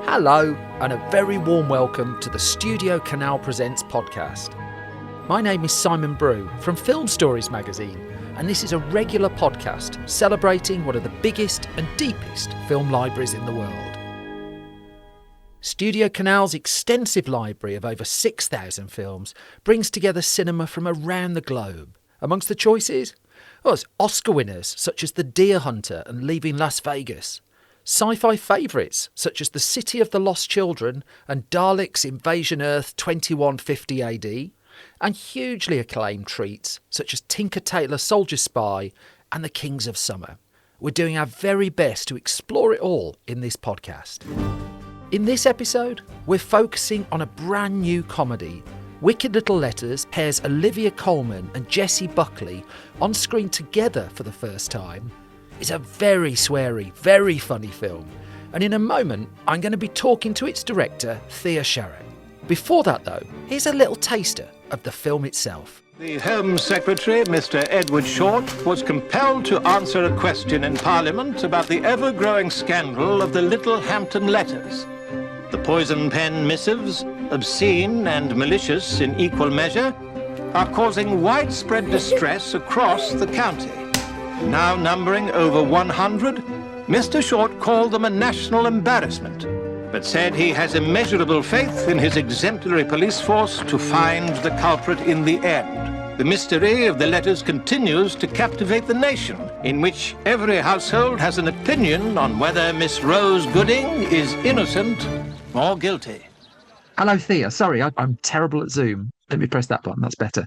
Hello, and a very warm welcome to the STUDIOCANAL Presents podcast. My name is Simon Brew from Film Stories magazine, and this is a regular podcast celebrating one of the biggest and deepest film libraries in the world. STUDIOCANAL's extensive library of over 6,000 films brings together cinema from around the globe. Amongst the choices, there's Oscar winners such as The Deer Hunter and Leaving Las Vegas, sci-fi favourites such as The City of the Lost Children and Daleks Invasion Earth 2150 AD, and hugely acclaimed treats such as Tinker Tailor Soldier Spy and The Kings of Summer. We're doing our very best to explore it all in this podcast. In this episode, we're focusing on a brand new comedy. Wicked Little Letters pairs Olivia Colman and Jessie Buckley on screen together for the first time. It's a very sweary, very funny film, and in a moment I'm going to be talking to its director, Thea Sharrock. Before that though, here's a little taster of the film itself. The Home Secretary, Mr. Edward Short, was compelled to answer a question in Parliament about the ever-growing scandal of the Little Hampton letters. The poison pen missives, obscene and malicious in equal measure, are causing widespread distress across the county. Now numbering over 100, Mr. Short called them a national embarrassment, but said he has immeasurable faith in his exemplary police force to find the culprit in the end. The mystery of the letters continues to captivate the nation, in which every household has an opinion on whether Miss Rose Gooding is innocent or guilty. Hello, Thea. Sorry, I'm terrible at Zoom. Let me press that button. That's better.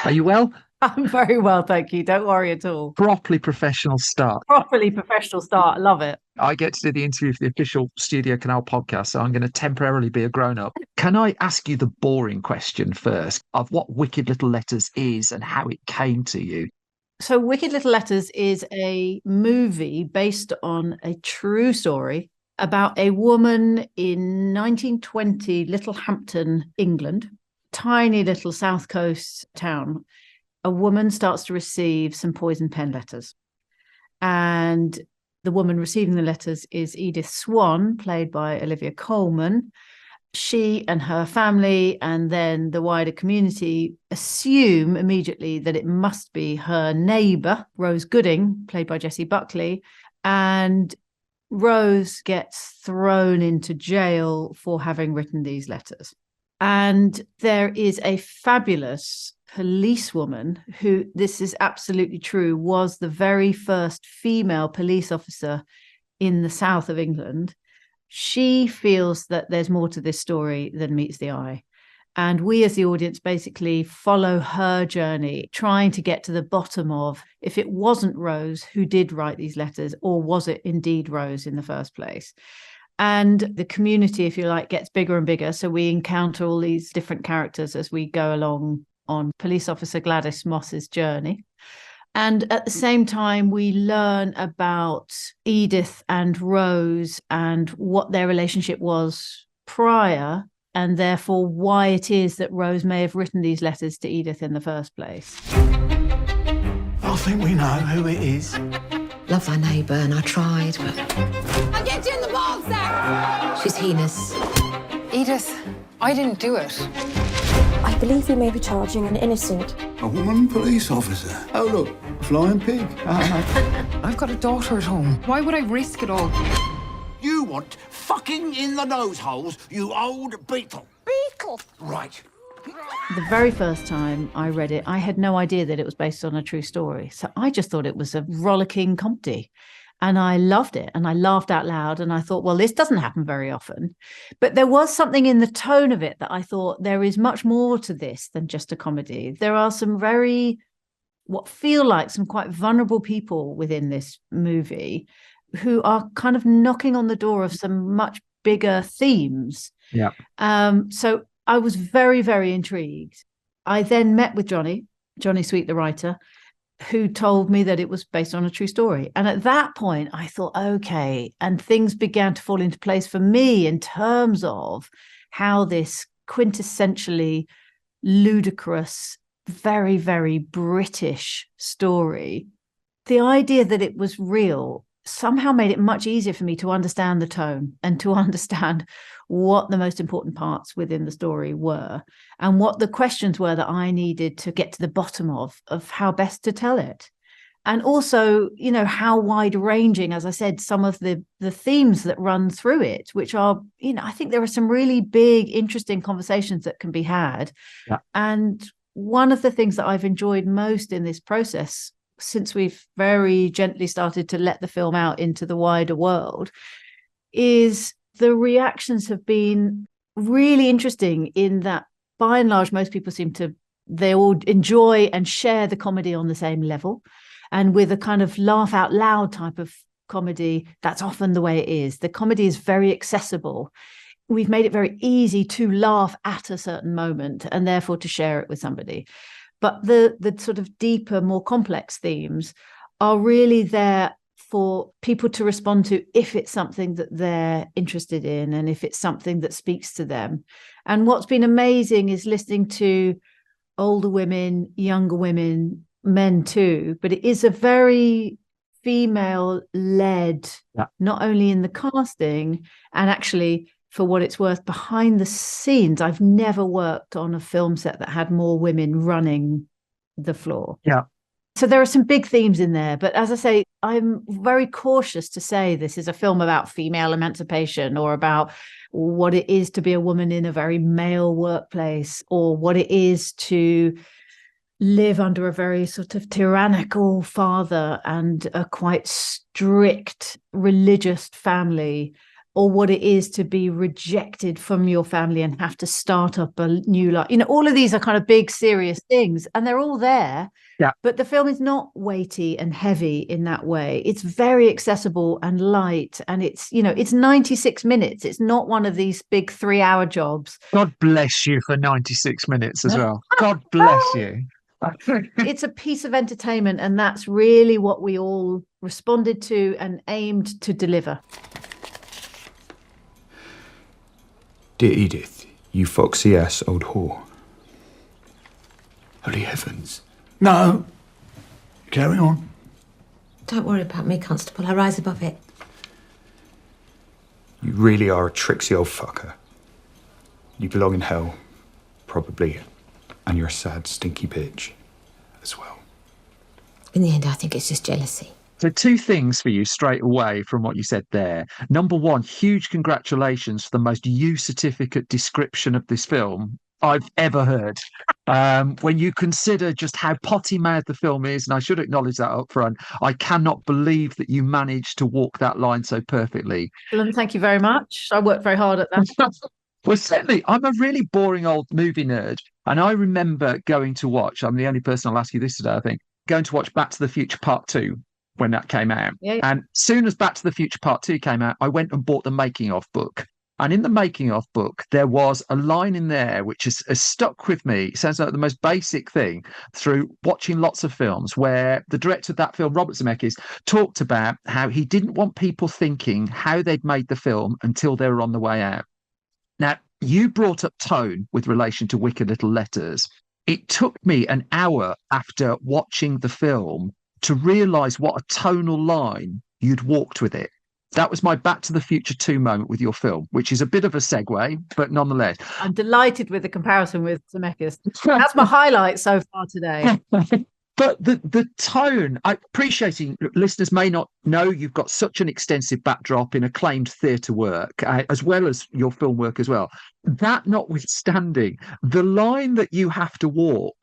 Are you well? I'm very well, thank you. Don't worry at all. Properly professional start. Properly professional start. I love it. I get to do the interview for the official STUDIOCANAL podcast, so I'm going to temporarily be a grown-up. Can I ask you the boring question first of what Wicked Little Letters is and how it came to you? So Wicked Little Letters is a movie based on a true story about a woman in 1920 Little Hampton, England, tiny little south coast town. A woman starts to receive some poison pen letters. And the woman receiving the letters is Edith Swan, played by Olivia Colman. She and her family and then the wider community assume immediately that it must be her neighbour, Rose Gooding, played by Jessie Buckley. And Rose gets thrown into jail for having written these letters. And there is a fabulous policewoman who, this is absolutely true, was the very first female police officer in the south of England. She feels that there's more to this story than meets the eye. And we as the audience basically follow her journey, trying to get to the bottom of if it wasn't Rose who did write these letters, or was it indeed Rose in the first place? And the community, if you like, gets bigger and bigger. So we encounter all these different characters as we go along on police officer Gladys Moss's journey. And at the same time, we learn about Edith and Rose and what their relationship was prior, and therefore why it is that Rose may have written these letters to Edith in the first place. I think we know who it is. Love thy neighbour, and I tried, but... I'll get you in the ball sack! she's heinous. Edith, I didn't do it. I believe you may be charging an innocent. A woman police officer. Oh, look, a flying pig. I've got a daughter at home. Why would I risk it all? You want fucking in the nose holes, you old beetle. Beetle! Right. The very first time I read it, I had no idea that it was based on a true story. So I just thought it was a rollicking comedy. And I loved it. And I laughed out loud. And I thought, well, this doesn't happen very often. But there was something in the tone of it that I thought there is much more to this than just a comedy. There are some what feel like some quite vulnerable people within this movie who are kind of knocking on the door of some much bigger themes. Yeah. So I was very, very intrigued. I then met with Johnny Sweet, the writer, who told me that it was based on a true story. And at that point, I thought, okay. And things began to fall into place for me in terms of how this quintessentially ludicrous, very, very British story, the idea that it was real somehow made it much easier for me to understand the tone and to understand what the most important parts within the story were and what the questions were that I needed to get to the bottom of how best to tell it. And also, you know, how wide ranging, as I said, some of the themes that run through it, which are, you know, I think there are some really big, interesting conversations that can be had. Yeah. And one of the things that I've enjoyed most in this process, since we've very gently started to let the film out into the wider world, is the reactions have been really interesting in that, by and large, most people they all enjoy and share the comedy on the same level. And with a kind of laugh out loud type of comedy, that's often the way it is. The comedy is very accessible. We've made it very easy to laugh at a certain moment and therefore to share it with somebody. But the sort of deeper, more complex themes are really there for people to respond to if it's something that they're interested in and if it's something that speaks to them. And what's been amazing is listening to older women, younger women, men too, but it is a very female-led, not only in the casting, and actually, for what it's worth, behind the scenes, I've never worked on a film set that had more women running the floor. Yeah. So there are some big themes in there, but as I say, I'm very cautious to say this is a film about female emancipation or about what it is to be a woman in a very male workplace or what it is to live under a very sort of tyrannical father and a quite strict religious family, or what it is to be rejected from your family and have to start up a new life. You know, all of these are kind of big, serious things, and they're all there. Yeah. But the film is not weighty and heavy in that way. It's very accessible and light, and it's, you know, it's 96 minutes. It's not one of these big 3-hour jobs. God bless you for 96 minutes as well. God bless you. It's a piece of entertainment, and that's really what we all responded to and aimed to deliver. Dear Edith, you foxy ass old whore. Holy heavens. No. Carry on. Don't worry about me, Constable. I rise above it. You really are a tricksy old fucker. You belong in hell, probably. And you're a sad, stinky bitch as well. In the end, I think it's just jealousy. So 2 things for you straight away from what you said there. Number one, huge congratulations for the most U certificate description of this film I've ever heard. When you consider just how potty-mouthed the film is, and I should acknowledge that up front, I cannot believe that you managed to walk that line so perfectly. Well, thank you very much. I worked very hard at that. Well, certainly, I'm a really boring old movie nerd, and I remember going to watch, I'm the only person I'll ask you this today, I think, going to watch Back to the Future Part 2 when that came out. Yeah. And as soon as Back to the Future Part 2 came out, I went and bought the making of book. And in the making of book, there was a line in there which has stuck with me. It sounds like the most basic thing through watching lots of films, where the director of that film, Robert Zemeckis, talked about how he didn't want people thinking how they'd made the film until they were on the way out. Now, you brought up tone with relation to Wicked Little Letters. It took me an hour after watching the film to realise what a tonal line you'd walked with it. That was my Back to the Future 2 moment with your film, which is a bit of a segue, but nonetheless. I'm delighted with the comparison with Zemeckis. That's my highlight so far today. But the tone, I appreciating listeners may not know you've got such an extensive backdrop in acclaimed theatre work, as well as your film work as well. That notwithstanding, the line that you have to walk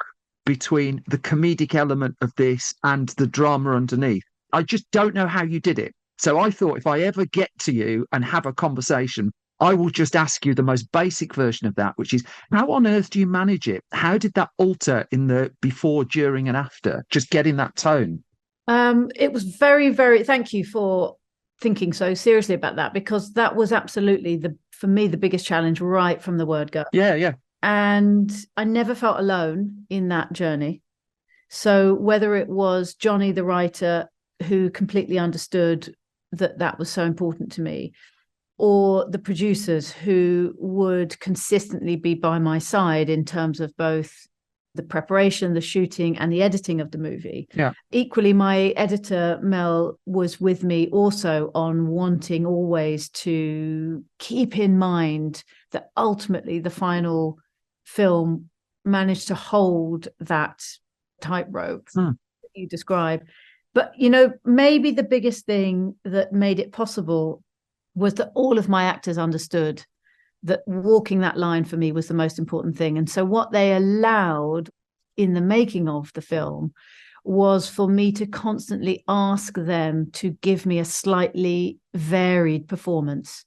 between the comedic element of this and the drama underneath, I just don't know how you did it. So I thought if I ever get to you and have a conversation, I will just ask you the most basic version of that, which is, how on earth do you manage it? How did that alter in the before, during and after, just getting that tone? It was very, very, thank you for thinking so seriously about that, because that was absolutely, for me, the biggest challenge right from the word go. Yeah. And I never felt alone in that journey. So whether it was Johnny, the writer, who completely understood that was so important to me, or the producers who would consistently be by my side in terms of both the preparation, the shooting, and the editing of the movie. Yeah. Equally, my editor, Mel, was with me also on wanting always to keep in mind that ultimately the final film managed to hold that tightrope that you describe. But, maybe the biggest thing that made it possible was that all of my actors understood that walking that line for me was the most important thing. And so what they allowed in the making of the film was for me to constantly ask them to give me a slightly varied performance,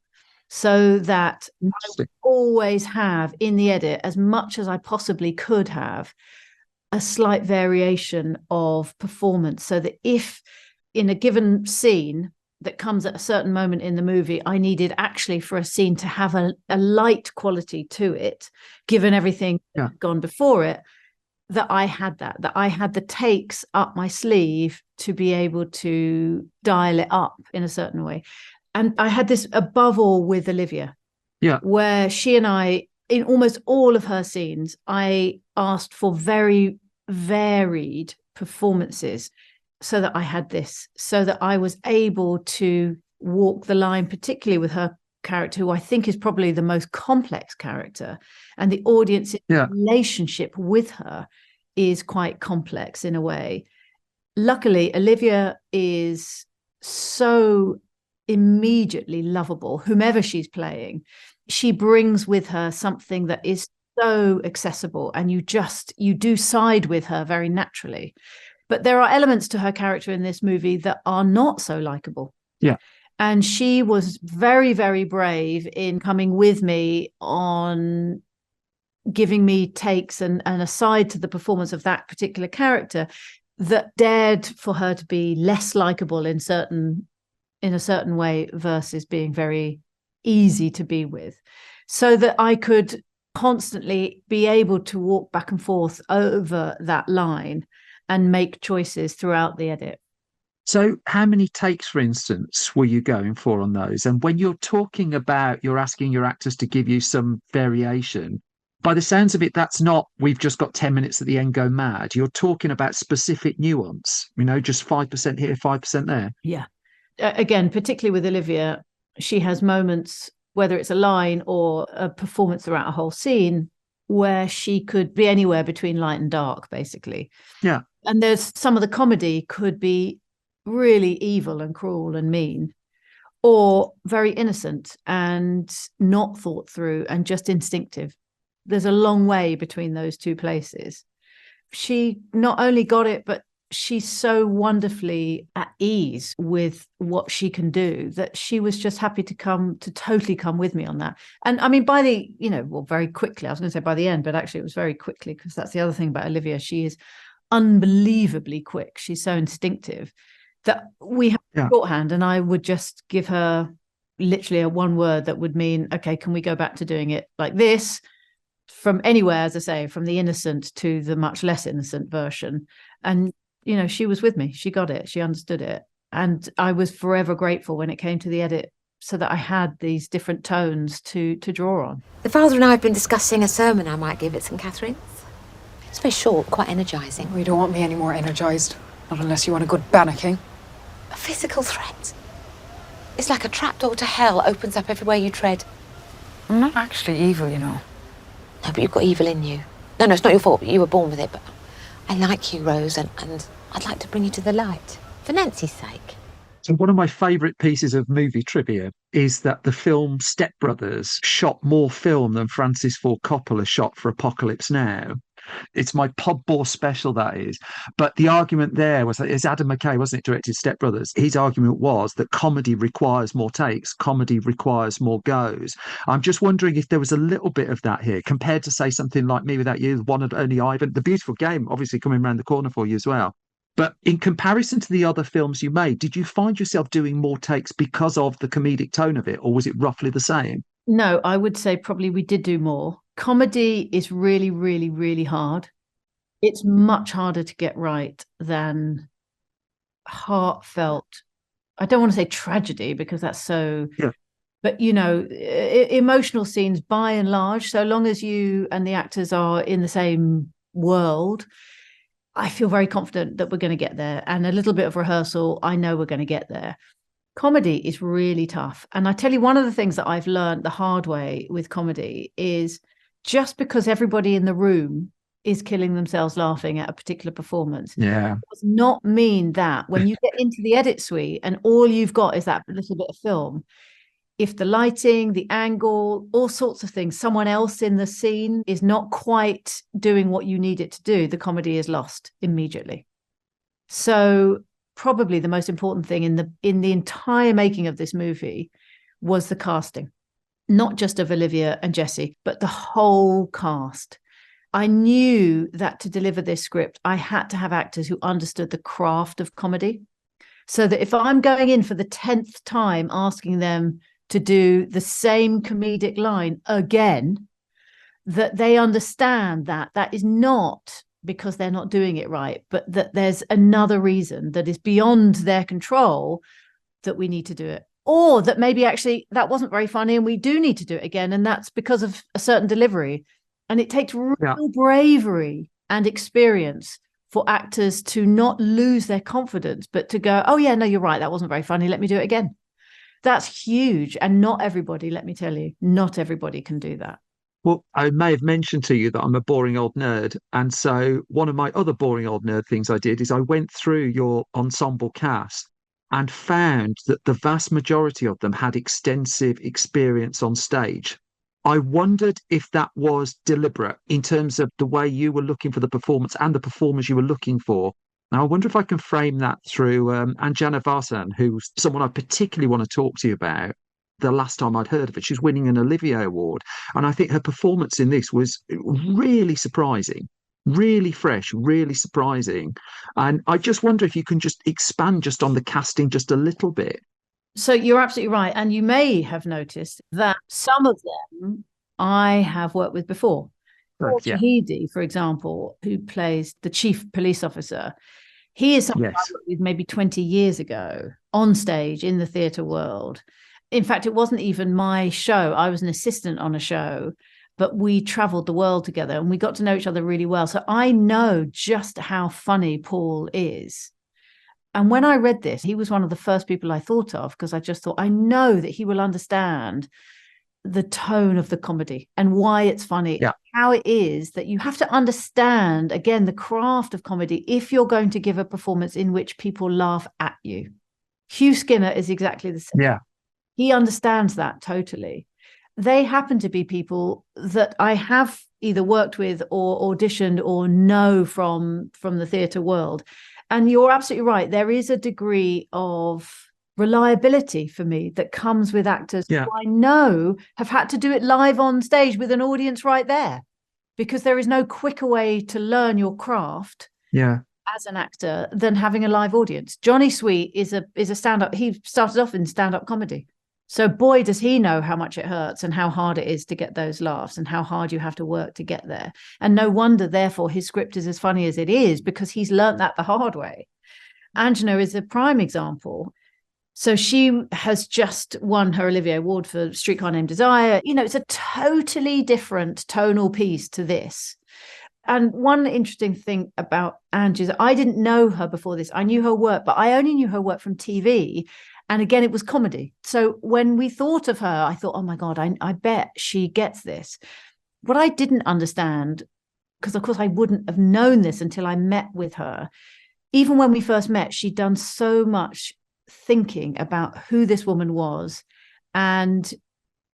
so that I would always have in the edit, as much as I possibly could have, a slight variation of performance, so that if in a given scene that comes at a certain moment in the movie, I needed actually for a scene to have a light quality to it, given everything that had gone before it, that I had the takes up my sleeve to be able to dial it up in a certain way. And I had this above all with Olivia, where she and I, in almost all of her scenes, I asked for very varied performances, so that I had this, so that I was able to walk the line, particularly with her character, who I think is probably the most complex character, and the audience's relationship with her is quite complex in a way. Luckily, Olivia is so immediately lovable, whomever she's playing. She brings with her something that is so accessible, and you do side with her very naturally. But there are elements to her character in this movie that are not so likable. Yeah. And she was very, very brave in coming with me on giving me takes and a side to the performance of that particular character that dared for her to be less likable in a certain way, versus being very easy to be with, so that I could constantly be able to walk back and forth over that line and make choices throughout the edit. So how many takes, for instance, were you going for on those? And when you're talking about you're asking your actors to give you some variation, by the sounds of it, that's not we've just got 10 minutes at the end, go mad. You're talking about specific nuance, just 5% here, 5% there. Yeah. Again, particularly with Olivia, she has moments, whether it's a line or a performance throughout a whole scene, where she could be anywhere between light and dark, basically. Yeah. And there's some of the comedy could be really evil and cruel and mean, or very innocent and not thought through and just instinctive. There's a long way between those two places. She not only got it, but she's so wonderfully at ease with what she can do that she was just happy to totally come with me on that. And I mean, by the, very quickly, I was going to say by the end, but actually it was very quickly, because that's the other thing about Olivia. She is unbelievably quick. She's so instinctive that we have shorthand, and I would just give her literally a one word that would mean, okay, can we go back to doing it like this? From anywhere, as I say, from the innocent to the much less innocent version. And she was with me. She got it. She understood it. And I was forever grateful when it came to the edit, so that I had these different tones to draw on. The father and I have been discussing a sermon I might give at St. Catherine's. It's very short, quite energising. We don't want me any more energised. Not unless you want a good bannocky. A physical threat. It's like a trapdoor to hell opens up everywhere you tread. I'm not actually evil, No, but you've got evil in you. No, it's not your fault. You were born with it, but I like you, Rose, and I'd like to bring you to the light, for Nancy's sake. So one of my favourite pieces of movie trivia is that the film Step Brothers shot more film than Francis Ford Coppola shot for Apocalypse Now. It's my Podbore special, that is. But the argument there was that it's Adam McKay, wasn't it, directed Step Brothers? His argument was that comedy requires more takes, comedy requires more goes. I'm just wondering if there was a little bit of that here compared to, say, something like Me Without You, One and Only Ivan, The Beautiful Game, obviously coming around the corner for you as well. But in comparison to the other films you made, did you find yourself doing more takes because of the comedic tone of it, or was it roughly the same? No, I would say probably we did do more. Comedy is really, really, really hard. It's much harder to get right than heartfelt. I don't want to say tragedy, because that's so... Yeah. But, emotional scenes, by and large, so long as you and the actors are in the same world, I feel very confident that we're going to get there. And a little bit of rehearsal, I know we're going to get there. Comedy is really tough. And I tell you, one of the things that I've learned the hard way with comedy is just because everybody in the room is killing themselves laughing at a particular performance, does not mean that when you get into the edit suite and all you've got is that little bit of film, if the lighting, the angle, all sorts of things, someone else in the scene is not quite doing what you need it to do, the comedy is lost immediately. So probably the most important thing in the entire making of this movie was the casting, not just of Olivia and Jessie, but the whole cast. I knew that to deliver this script, I had to have actors who understood the craft of comedy, so that if I'm going in for the 10th time asking them to do the same comedic line again, that they understand that that is not because they're not doing it right, but that there's another reason that is beyond their control that we need to do it. Or that maybe actually that wasn't very funny and we do need to do it again, and that's because of a certain delivery. And it takes real bravery and experience for actors to not lose their confidence, but to go, oh yeah, no, you're right, that wasn't very funny, let me do it again. That's huge. And not everybody, let me tell you, not everybody can do that. Well, I may have mentioned to you that I'm a boring old nerd. And so one of my other boring old nerd things I did is I went through your ensemble cast and found that the vast majority of them had extensive experience on stage. I wondered if that was deliberate in terms of the way you were looking for the performance and the performers you were looking for. Now, I wonder if I can frame that through Anjana Vasan, who's someone I particularly want to talk to you about. The last time I'd heard of it, she was winning an Olivia Award. And I think her performance in this was really surprising, really fresh, really surprising. And I just wonder if you can just expand just on the casting just a little bit. So you're absolutely right. And you may have noticed that some of them I have worked with before. Shahidi, for example, who plays the chief police officer, he is someone I worked with maybe 20 years ago on stage in the theatre world. In fact, it wasn't even my show. I was an assistant on a show, but we travelled the world together and we got to know each other really well. So I know just how funny Paul is. And when I read this, he was one of the first people I thought of, because I just thought, I know that he will understand the tone of the comedy and why it's funny, how it is that you have to understand, again, the craft of comedy if you're going to give a performance in which people laugh at you. Hugh Skinner is exactly the same. Yeah. He understands that totally. They happen to be people that I have either worked with or auditioned or know from the theatre world. And you're absolutely right. There is a degree of reliability for me that comes with actors who I know have had to do it live on stage with an audience right there, because there is no quicker way to learn your craft as an actor than having a live audience. Johnny Sweet is a stand-up. He started off in stand-up comedy. So boy, does he know how much it hurts and how hard it is to get those laughs and how hard you have to work to get there. And no wonder, therefore, his script is as funny as it is, because he's learnt that the hard way. Anjana is a prime example. So she has just won her Olivia Award for Streetcar Named Desire. You know, it's a totally different tonal piece to this. And one interesting thing about Ange is I didn't know her before this. I knew her work, but I only knew her work from TV. And again, it was comedy. So when we thought of her, I thought, oh my God, I bet she gets this. What I didn't understand, because of course I wouldn't have known this until I met with her. Even when we first met, she'd done so much thinking about who this woman was and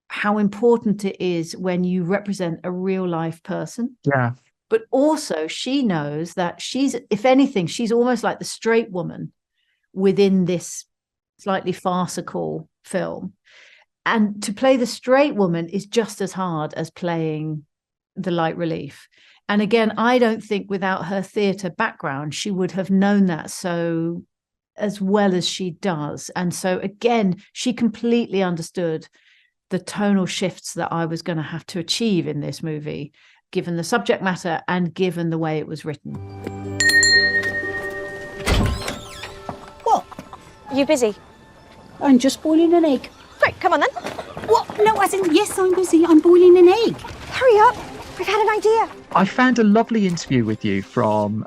how important it is when you represent a real life person. Yeah. But also she knows that she's, if anything, she's almost like the straight woman within this slightly farcical film. And to play the straight woman is just as hard as playing the light relief. And again, I don't think without her theatre background, she would have known that so as well as she does. And so again, she completely understood the tonal shifts that I was going to have to achieve in this movie, given the subject matter and given the way it was written. What? Are you busy? I'm just boiling an egg. Great, come on then. What? No, as in, yes, I'm busy. I'm boiling an egg. Hurry up. We've had an idea. I found a lovely interview with you from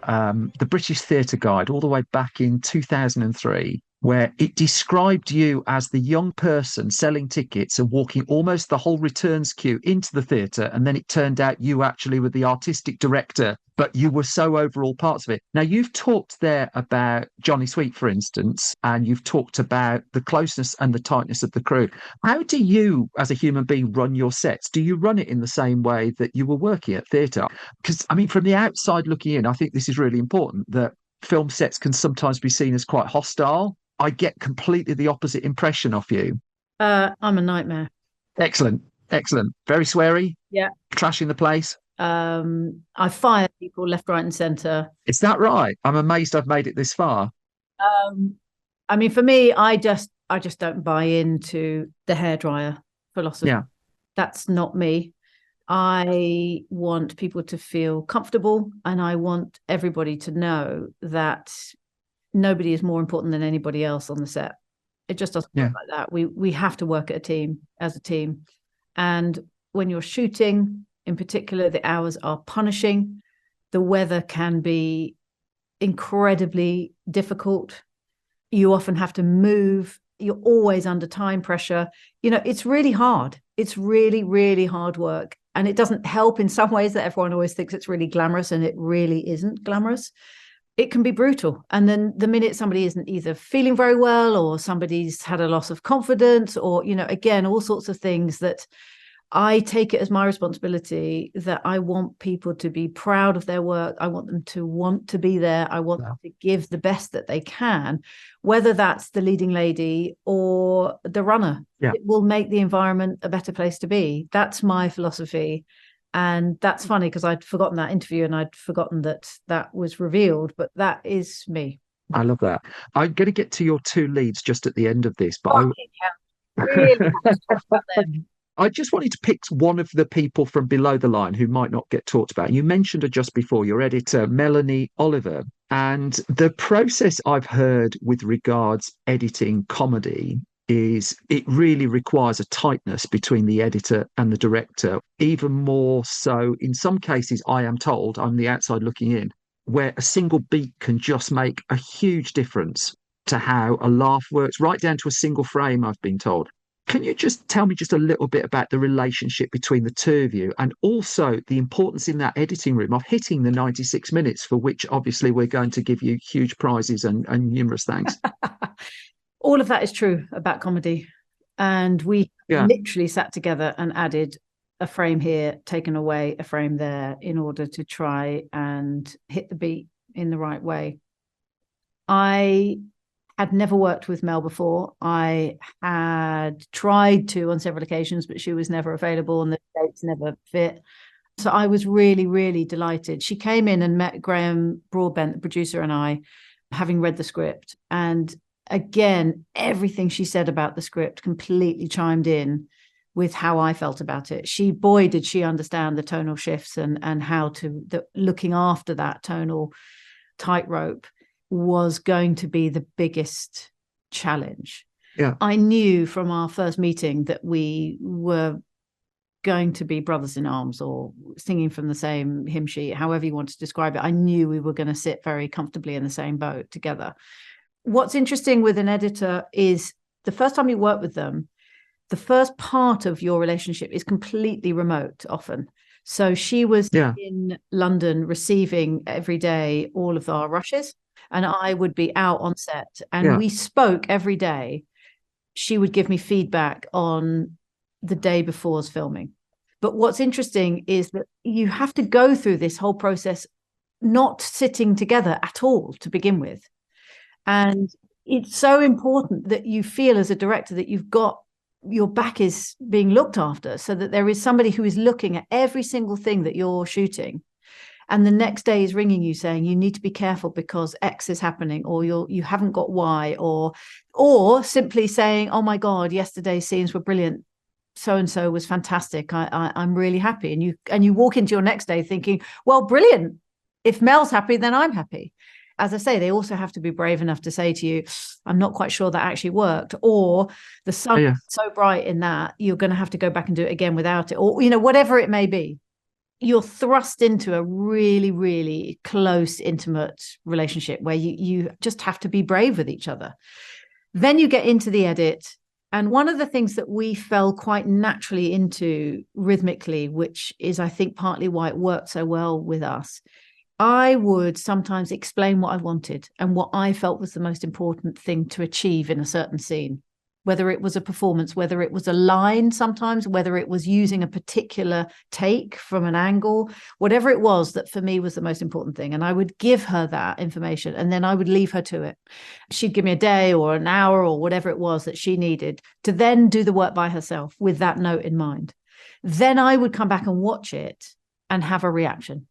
the British Theatre Guide all the way back in 2003, where it described you as the young person selling tickets and walking almost the whole returns queue into the theatre. And then it turned out you actually were the artistic director, but you were so over all parts of it. Now, you've talked there about Johnny Sweet, for instance, and you've talked about the closeness and the tightness of the crew. How do you, as a human being, run your sets? Do you run it in the same way that you were working at theatre? Because, I mean, from the outside looking in, I think this is really important, that film sets can sometimes be seen as quite hostile. I get completely the opposite impression of you. I'm a nightmare. Excellent. Very sweary. Yeah. Trashing the place. I fire people left, right, and centre. Is that right? I'm amazed I've made it this far. I mean, for me, I just don't buy into the hairdryer philosophy. Yeah. That's not me. I want people to feel comfortable, and I want everybody to know that nobody is more important than anybody else on the set. It just doesn't work like that. We have to work as a team. And when you're shooting, in particular, the hours are punishing. The weather can be incredibly difficult. You often have to move. You're always under time pressure. You know, it's really hard. It's really, really hard work. And it doesn't help in some ways that everyone always thinks it's really glamorous, and it really isn't glamorous. It can be brutal. And then the minute somebody isn't either feeling very well, or somebody's had a loss of confidence, or, you know, again, all sorts of things, that I take it as my responsibility that I want people to be proud of their work. I want them to want to be there. I want them to give the best that they can, whether that's the leading lady or the runner. It will make the environment a better place to be. That's my philosophy. And that's funny because I'd forgotten that interview, and I'd forgotten that was revealed, but that is me. I love that. I'm going to get to your two leads just at the end of this, but I just wanted to pick one of the people from below the line who might not get talked about. You mentioned her just before, your editor, Melanie Oliver. And the process I've heard with regards editing comedy is it really requires a tightness between the editor and the director, even more so in some cases, I am told, I'm the outside looking in, where a single beat can just make a huge difference to how a laugh works, right down to a single frame, I've been told. Can you just tell me just a little bit about the relationship between the two of you, and also the importance in that editing room of hitting the 96 minutes, for which obviously we're going to give you huge prizes and numerous thanks? All of that is true about comedy. And we literally sat together and added a frame here, taken away a frame there, in order to try and hit the beat in the right way. I had never worked with Mel before. I had tried to on several occasions, but she was never available and the dates never fit. So I was really, really delighted. She came in and met Graham Broadbent, the producer, and I, having read the script. And again, everything she said about the script completely chimed in with how I felt about it. Boy, did she understand the tonal shifts and how looking after that tonal tightrope was going to be the biggest challenge. Yeah. I knew from our first meeting that we were going to be brothers in arms, or singing from the same hymn sheet, however you want to describe it. I knew we were going to sit very comfortably in the same boat together. What's interesting with an editor is the first time you work with them, the first part of your relationship is completely remote often. So she was in London receiving every day all of our rushes, and I would be out on set, and we spoke every day. She would give me feedback on the day before's filming. But what's interesting is that you have to go through this whole process not sitting together at all to begin with. And it's so important that you feel as a director that you've got your back is being looked after, so that there is somebody who is looking at every single thing that you're shooting. And the next day is ringing you saying, you need to be careful because X is happening, or you haven't got Y, or simply saying, oh my God, yesterday's scenes were brilliant. So-and-so was fantastic. I'm really happy. And you walk into your next day thinking, well, brilliant. If Mel's happy, then I'm happy. As I say, they also have to be brave enough to say to you, I'm not quite sure that actually worked, or the sun is so bright in that you're going to have to go back and do it again without it, or, whatever it may be. you're thrust into a really, really close, intimate relationship where you just have to be brave with each other. Then you get into the edit. And one of the things that we fell quite naturally into rhythmically, which is, I think, partly why it worked so well with us, I would sometimes explain what I wanted and what I felt was the most important thing to achieve in a certain scene, whether it was a performance, whether it was a line sometimes, whether it was using a particular take from an angle, whatever it was that for me was the most important thing. And I would give her that information and then I would leave her to it. She'd give me a day or an hour or whatever it was that she needed to then do the work by herself with that note in mind. Then I would come back and watch it and have a reaction.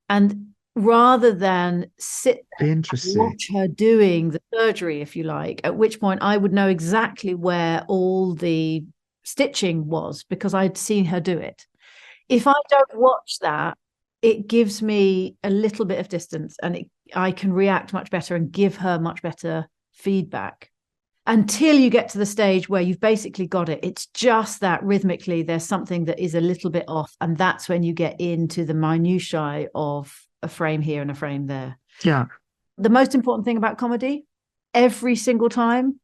And rather than sit and watch her doing the surgery, if you like, at which point I would know exactly where all the stitching was because I'd seen her do it. If I don't watch that, it gives me a little bit of distance and I can react much better and give her much better feedback. Until you get to the stage where you've basically got it. It's just that rhythmically there's something that is a little bit off. And that's when you get into the minutiae of a frame here and a frame there. Yeah. The most important thing about comedy, every single time,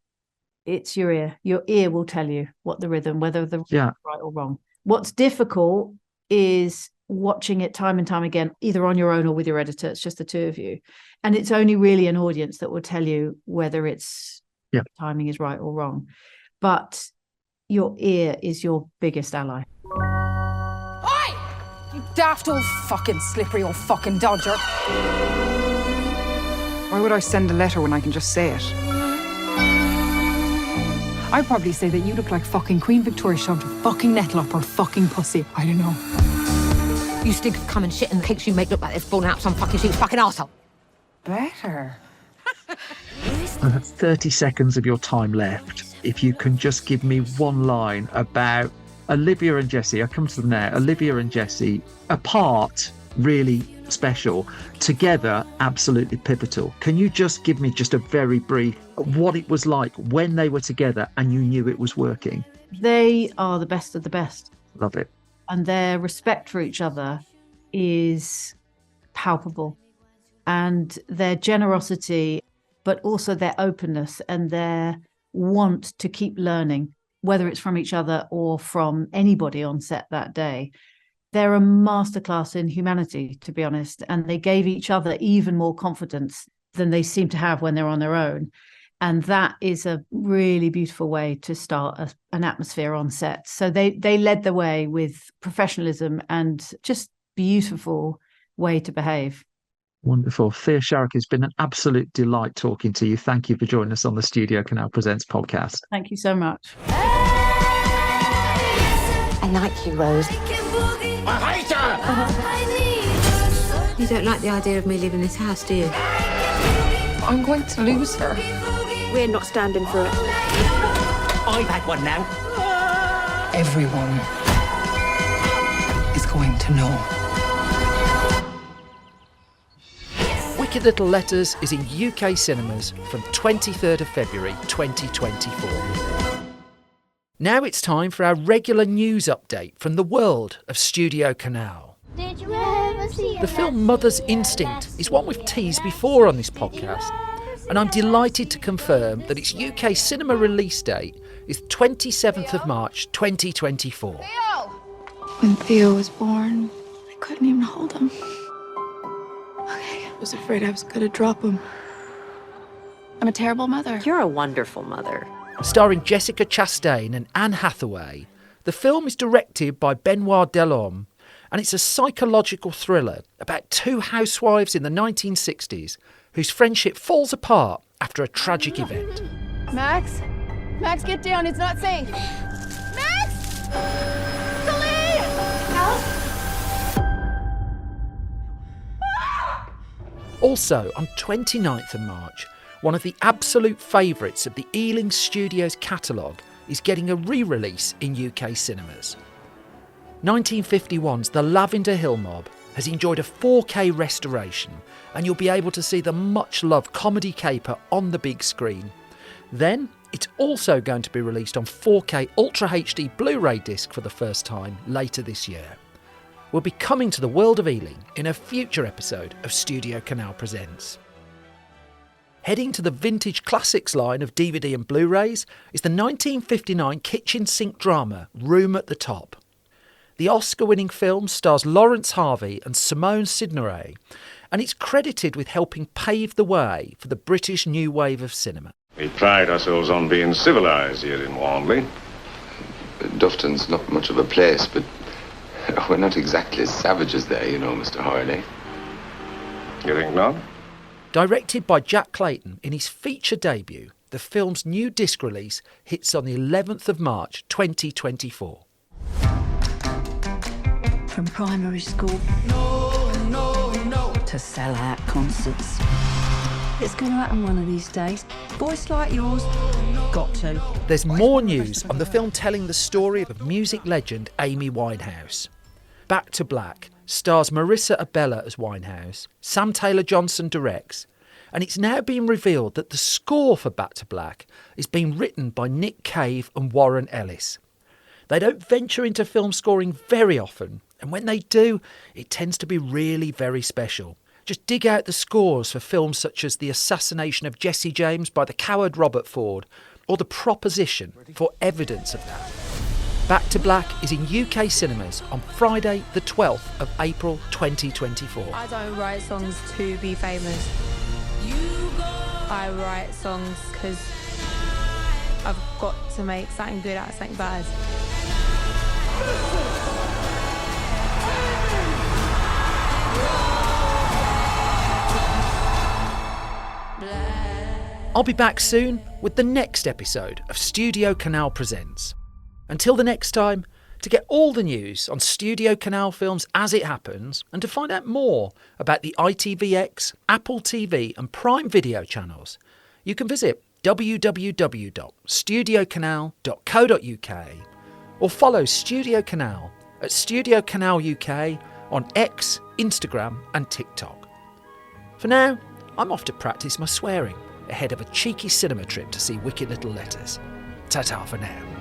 it's your ear. Your ear will tell you what the rhythm, whether the rhythm is right or wrong. What's difficult is watching it time and time again, either on your own or with your editor. It's just the two of you. And it's only really an audience that will tell you whether it's timing is right or wrong. But your ear is your biggest ally. You daft old fucking slippery old fucking dodger. Why would I send a letter when I can just say it? I'd probably say that you look like fucking Queen Victoria shoved a fucking nettle up her fucking pussy. I don't know. You stink of cum and shit and the cakes you make look like they've fallen out some fucking sheep's fucking arsehole. Better. I have 30 seconds of your time left. If you can just give me one line about Olivia and Jessie, I come to them now. Olivia and Jessie, apart, really special. Together, absolutely pivotal. Can you just give me just a very brief what it was like when they were together and you knew it was working? They are the best of the best. Love it. And their respect for each other is palpable. And their generosity, but also their openness and their want to keep learning, whether it's from each other or from anybody on set that day. They're a masterclass in humanity, to be honest, and they gave each other even more confidence than they seem to have when they're on their own. And that is a really beautiful way to start an atmosphere on set. So they led the way with professionalism and just beautiful way to behave. Wonderful. Thea Sharrock, it's been an absolute delight talking to you. Thank you for joining us on the Studio Canal Presents podcast. Thank you so much. I like you, Rose. I hate her! You don't like the idea of me leaving this house, do you? I'm going to lose her. We're not standing for it. I've had one now. Everyone is going to know. Wicked Little Letters is in UK cinemas from 23rd of February 2024. Now it's time for our regular news update from the world of Studio Canal. Did you ever see The film Mother's Instinct is one we've teased before on this podcast, and I'm delighted to confirm that its UK cinema release date is 27th of March 2024. When Theo was born, I couldn't even hold him. I was afraid I was going to drop him. I'm a terrible mother. You're a wonderful mother. Starring Jessica Chastain and Anne Hathaway, the film is directed by Benoit Delhomme, and it's a psychological thriller about two housewives in the 1960s whose friendship falls apart after a tragic event. Max? Max, get down. It's not safe. Max! Celine! Alice? Also, on 29th of March, one of the absolute favourites of the Ealing Studios catalogue is getting a re-release in UK cinemas. 1951's The Lavender Hill Mob has enjoyed a 4K restoration, and you'll be able to see the much-loved comedy caper on the big screen. Then, it's also going to be released on 4K Ultra HD Blu-ray disc for the first time later this year. will be coming to the world of Ealing in a future episode of Studio Canal Presents. Heading to the vintage classics line of DVD and Blu-rays is the 1959 kitchen sink drama Room at the Top. The Oscar-winning film stars Lawrence Harvey and Simone Signoret, and it's credited with helping pave the way for the British new wave of cinema. We pride ourselves on being civilised here in Warmley. Dufton's not much of a place, but we're not exactly as savages there, you know, Mr. Harley. You think not? Directed by Jack Clayton in his feature debut, the film's new disc release hits on the 11th of March 2024. From primary school to sell-out concerts. It's going to happen one of these days. Voice like yours, got to. There's more news on the film telling the story of music legend Amy Winehouse. Back to Black stars Marissa Abella as Winehouse, Sam Taylor Johnson directs, and it's now been revealed that the score for Back to Black is being written by Nick Cave and Warren Ellis. They don't venture into film scoring very often, and when they do, it tends to be really very special. Just dig out the scores for films such as The Assassination of Jesse James by the coward Robert Ford, or The Proposition for evidence of that. Back to Black is in UK cinemas on Friday the 12th of April 2024. I don't write songs to be famous. I write songs because I've got to make something good out of something bad. I'll be back soon with the next episode of Studio Canal Presents. Until the next time, to get all the news on Studio Canal films as it happens, and to find out more about the ITVX, Apple TV and Prime Video channels, you can visit www.studiocanal.co.uk or follow Studio Canal at Studio Canal UK on X, Instagram and TikTok. For now, I'm off to practice my swearing ahead of a cheeky cinema trip to see Wicked Little Letters. Ta-ta for now.